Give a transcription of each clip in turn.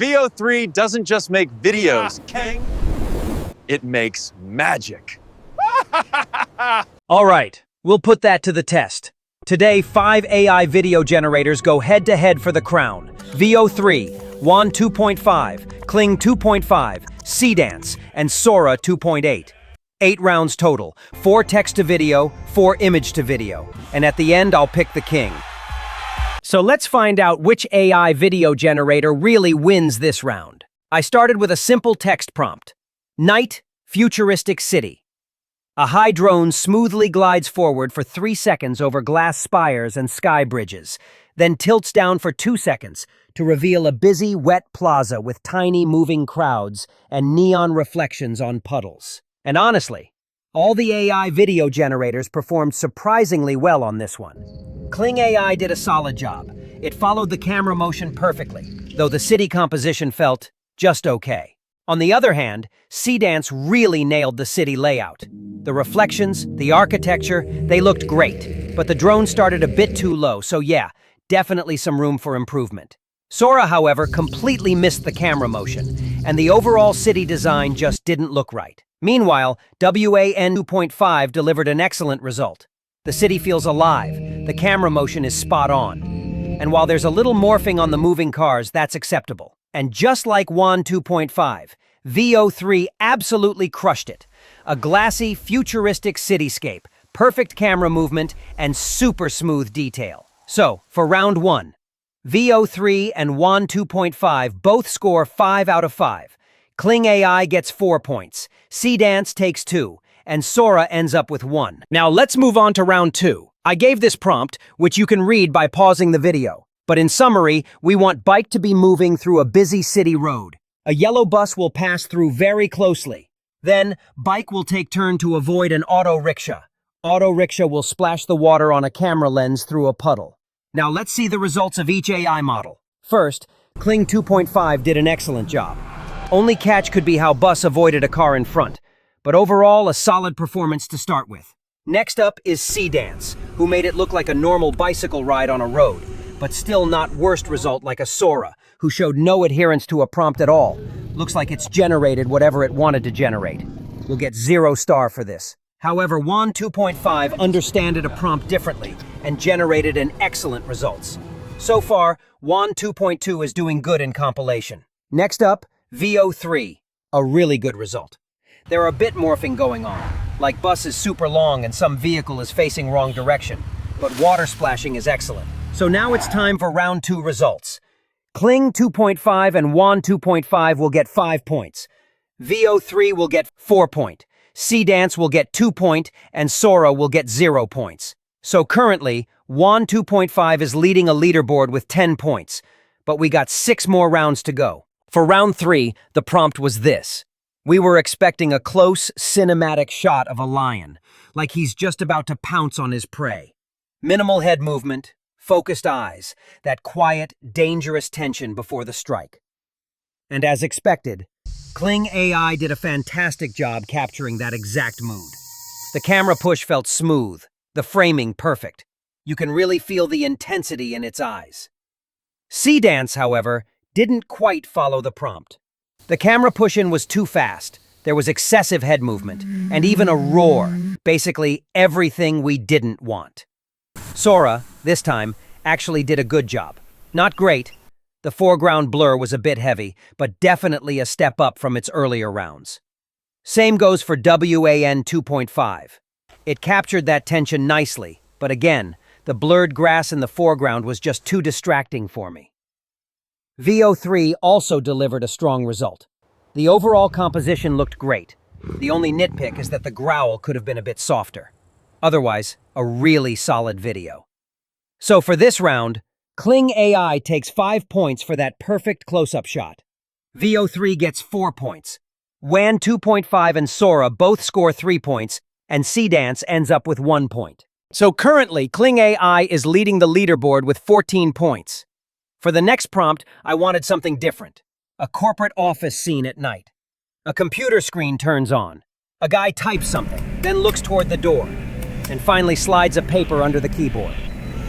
VO3 doesn't just make videos, King. It makes magic. All right, we'll put that to the test. Today, 5 AI video generators go head-to-head for the crown. VO3, Wan 2.5, Kling 2.5, Seadance, and Sora 2.8. 8 rounds total, 4 text to video, 4 image to video. And at the end, I'll pick the king. So let's find out which AI video generator really wins this round. I started with a simple text prompt. Night, futuristic city. A high drone smoothly glides forward for 3 seconds over glass spires and sky bridges, then tilts down for 2 seconds to reveal a busy, wet plaza with tiny moving crowds and neon reflections on puddles. And honestly, all the AI video generators performed surprisingly well on this one. Kling AI did a solid job. It followed the camera motion perfectly, though the city composition felt just okay. On the other hand, Seadance really nailed the city layout. The reflections, the architecture, they looked great, but the drone started a bit too low, so yeah, definitely some room for improvement. Sora, however, completely missed the camera motion, and the overall city design just didn't look right. Meanwhile, WAN 2.5 delivered an excellent result. The city feels alive, the camera motion is spot on. And while there's a little morphing on the moving cars, that's acceptable. And just like Wan 2.5, VO3 absolutely crushed it. A glassy, futuristic cityscape, perfect camera movement, and super smooth detail. So, for round 1, VO3 and Wan 2.5 both score 5 out of 5. Kling AI gets 4 points, Seadance takes 2, and Sora ends up with 1. Now let's move on to round 2. I gave this prompt, which you can read by pausing the video. But in summary, we want bike to be moving through a busy city road. A yellow bus will pass through very closely. Then, bike will take turn to avoid an auto rickshaw. Auto rickshaw will splash the water on a camera lens through a puddle. Now let's see the results of each AI model. First, Kling 2.5 did an excellent job. Only catch could be how bus avoided a car in front, but overall a solid performance to start with. Next up is Seadance, who made it look like a normal bicycle ride on a road, but still not worst result like a Sora, who showed no adherence to a prompt at all. Looks like it's generated whatever it wanted to generate. We'll get 0 star for this. However, Wan 2.5 understood a prompt differently and generated an excellent results. So far, Wan 2.2 is doing good in compilation. Next up, VO3, a really good result. There are a bit morphing going on, like bus is super long and some vehicle is facing wrong direction, but water splashing is excellent. So now it's time for round 2 results. Kling 2.5 and Wan 2.5 will get 5 points. VO3 will get 4 points. Seadance will get 2 points, and Sora will get 0 points. So currently, Wan 2.5 is leading a leaderboard with 10 points, but we got 6 more rounds to go. For round 3, the prompt was this. We were expecting a close, cinematic shot of a lion, like he's just about to pounce on his prey. Minimal head movement, focused eyes, that quiet, dangerous tension before the strike. And as expected, Kling AI did a fantastic job capturing that exact mood. The camera push felt smooth, the framing perfect. You can really feel the intensity in its eyes. Seadance, however, didn't quite follow the prompt. The camera push-in was too fast. There was excessive head movement, and even a roar, basically everything we didn't want. Sora, this time, actually did a good job. Not great. The foreground blur was a bit heavy, but definitely a step up from its earlier rounds. Same goes for WAN 2.5. It captured that tension nicely, but again, the blurred grass in the foreground was just too distracting for me. VO3 also delivered a strong result. The overall composition looked great. The only nitpick is that the growl could have been a bit softer. Otherwise, a really solid video. So for this round, Kling AI takes 5 points for that perfect close-up shot. VO3 gets 4 points. Wan 2.5 and Sora both score 3 points, and Seadance ends up with 1 point. So currently, Kling AI is leading the leaderboard with 14 points. For the next prompt, I wanted something different. A corporate office scene at night. A computer screen turns on. A guy types something, then looks toward the door, and finally slides a paper under the keyboard.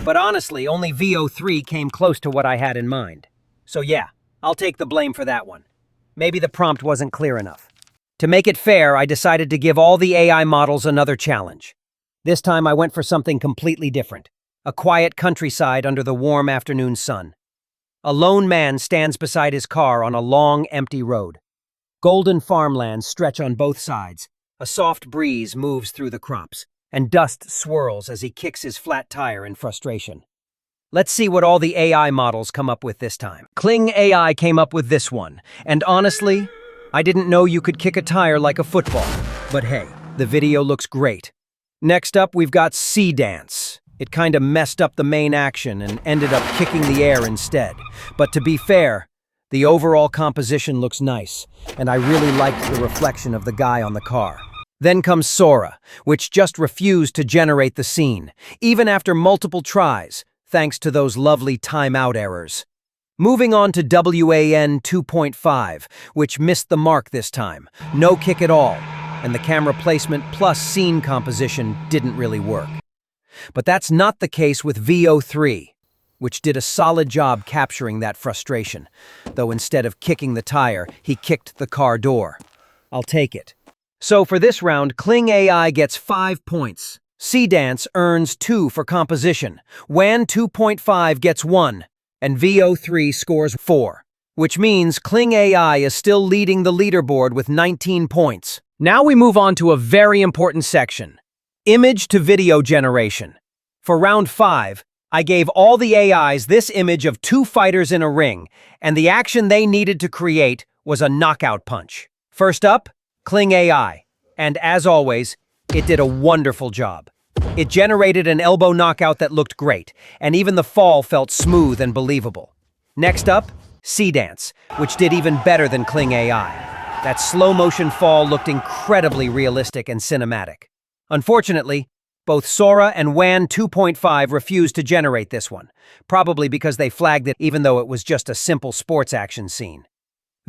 But honestly, only VO3 came close to what I had in mind. So yeah, I'll take the blame for that one. Maybe the prompt wasn't clear enough. To make it fair, I decided to give all the AI models another challenge. This time I went for something completely different. A quiet countryside under the warm afternoon sun. A lone man stands beside his car on a long, empty road. Golden farmlands stretch on both sides. A soft breeze moves through the crops, and dust swirls as he kicks his flat tire in frustration. Let's see what all the AI models come up with this time. Kling AI came up with this one, and honestly, I didn't know you could kick a tire like a football. But hey, the video looks great. Next up, we've got Seadance. It kinda messed up the main action and ended up kicking the air instead. But to be fair, the overall composition looks nice, and I really liked the reflection of the guy on the car. Then comes Sora, which just refused to generate the scene, even after multiple tries, thanks to those lovely timeout errors. Moving on to Wan 2.5, which missed the mark this time. No kick at all, and the camera placement plus scene composition didn't really work. But that's not the case with VO3, which did a solid job capturing that frustration, though instead of kicking the tire, he kicked the car door. I'll take it. So for this round, Kling AI gets 5 points. Seadance earns 2 for composition. Wan 2.5 gets 1, and VO3 scores 4, which means Kling AI is still leading the leaderboard with 19 points. Now we move on to a very important section, image to video generation. For round 5, I gave all the AIs this image of 2 fighters in a ring, and the action they needed to create was a knockout punch. First up, Kling AI, and as always, it did a wonderful job. It generated an elbow knockout that looked great, and even the fall felt smooth and believable. Next up, Seadance, which did even better than Kling AI. That slow-motion fall looked incredibly realistic and cinematic. Unfortunately, both Sora and Wan 2.5 refused to generate this one, probably because they flagged it even though it was just a simple sports action scene.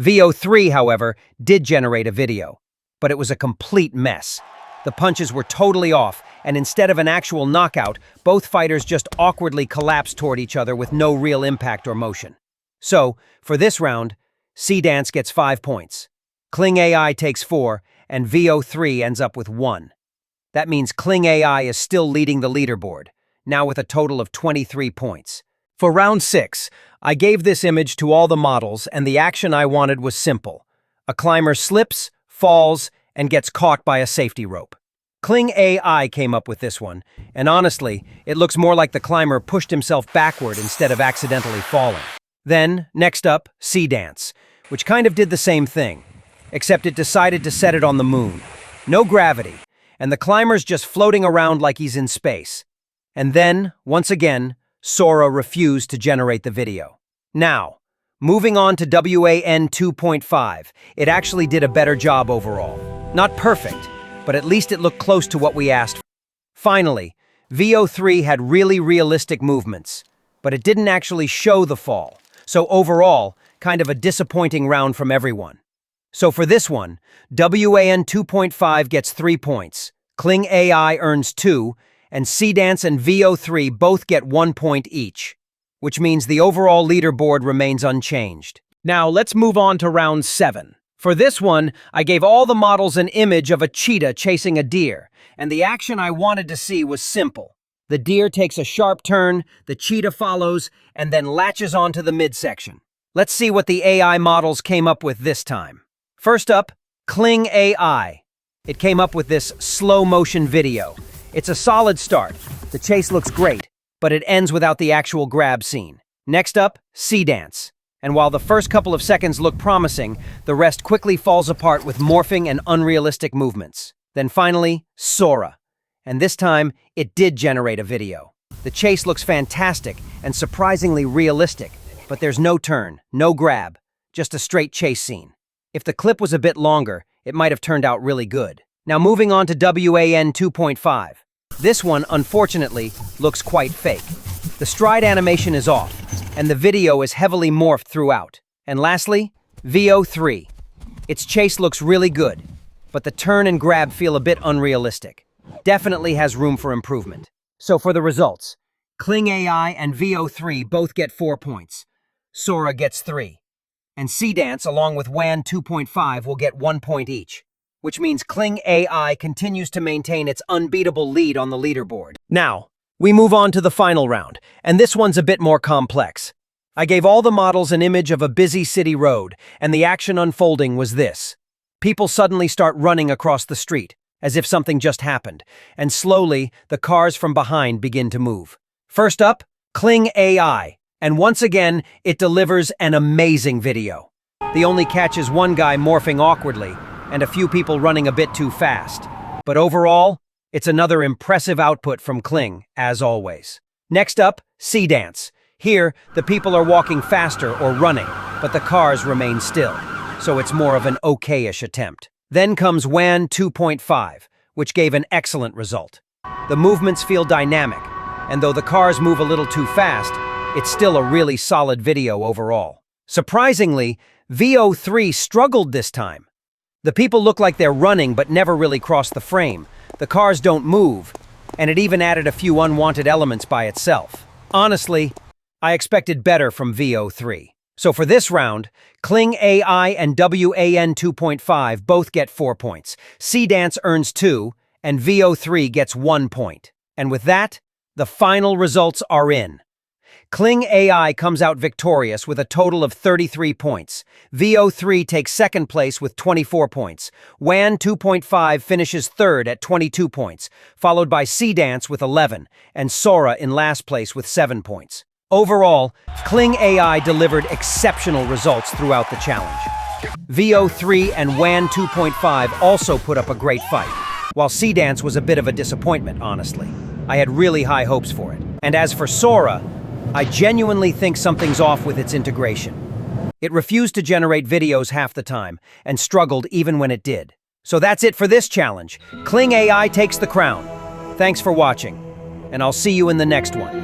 VO3, however, did generate a video, but it was a complete mess. The punches were totally off, and instead of an actual knockout, both fighters just awkwardly collapsed toward each other with no real impact or motion. So, for this round, Seadance gets 5 points. Kling AI takes 4, and VO3 ends up with 1. That means Kling AI is still leading the leaderboard, now with a total of 23 points. For round 6, I gave this image to all the models, and the action I wanted was simple. A climber slips, falls, and gets caught by a safety rope. Kling AI came up with this one, and honestly, it looks more like the climber pushed himself backward instead of accidentally falling. Then, next up, Seadance, which kind of did the same thing, except it decided to set it on the moon. No gravity, and the climber's just floating around like he's in space. And then, once again, Sora refused to generate the video. Now, moving on to Wan 2.5, it actually did a better job overall. Not perfect, but at least it looked close to what we asked for. Finally, VO3 had really realistic movements, but it didn't actually show the fall. So overall, kind of a disappointing round from everyone. So for this one, Wan 2.5 gets 3 points, Kling AI earns 2, and Seadance and VO3 both get 1 point each, which means the overall leaderboard remains unchanged. Now let's move on to round 7. For this one, I gave all the models an image of a cheetah chasing a deer, and the action I wanted to see was simple. The deer takes a sharp turn, the cheetah follows, and then latches onto the midsection. Let's see what the AI models came up with this time. First up, Kling AI. It came up with this slow-motion video. It's a solid start. The chase looks great, but it ends without the actual grab scene. Next up, Seadance. And while the first couple of seconds look promising, the rest quickly falls apart with morphing and unrealistic movements. Then finally, Sora. And this time, it did generate a video. The chase looks fantastic and surprisingly realistic, but there's no turn, no grab, just a straight chase scene. If the clip was a bit longer, it might have turned out really good. Now moving on to Wan 2.5. This one, unfortunately, looks quite fake. The stride animation is off, and the video is heavily morphed throughout. And lastly, VO3. Its chase looks really good, but the turn and grab feel a bit unrealistic. Definitely has room for improvement. So for the results, Kling AI and VO3 both get 4 points. Sora gets 3. and Seadance along with Wan 2.5 will get 1 point each, which means Kling AI continues to maintain its unbeatable lead on the leaderboard. Now, we move on to the final round, and this one's a bit more complex. I gave all the models an image of a busy city road, and the action unfolding was this. People suddenly start running across the street, as if something just happened, and slowly, the cars from behind begin to move. First up, Kling AI, and once again, it delivers an amazing video. The only catch is one guy morphing awkwardly, and a few people running a bit too fast. But overall, it's another impressive output from Kling, as always. Next up, Seadance. Here, the people are walking faster or running, but the cars remain still, so it's more of an okay-ish attempt. Then comes Wan 2.5, which gave an excellent result. The movements feel dynamic, and though the cars move a little too fast, it's still a really solid video overall. Surprisingly, VO3 struggled this time. The people look like they're running but never really cross the frame. The cars don't move, and it even added a few unwanted elements by itself. Honestly, I expected better from VO3. So for this round, Kling AI and WAN 2.5 both get 4 points. Seadance earns 2, and VO3 gets 1 point. And with that, the final results are in. Kling AI comes out victorious with a total of 33 points. VO3 takes second place with 24 points. Wan 2.5 finishes third at 22 points, followed by Seadance with 11, and Sora in last place with 7 points. Overall, Kling AI delivered exceptional results throughout the challenge. VO3 and Wan 2.5 also put up a great fight, while Seadance was a bit of a disappointment, honestly. I had really high hopes for it. And as for Sora, I genuinely think something's off with its integration. It refused to generate videos half the time, and struggled even when it did. So that's it for this challenge. Kling AI takes the crown. Thanks for watching, and I'll see you in the next one.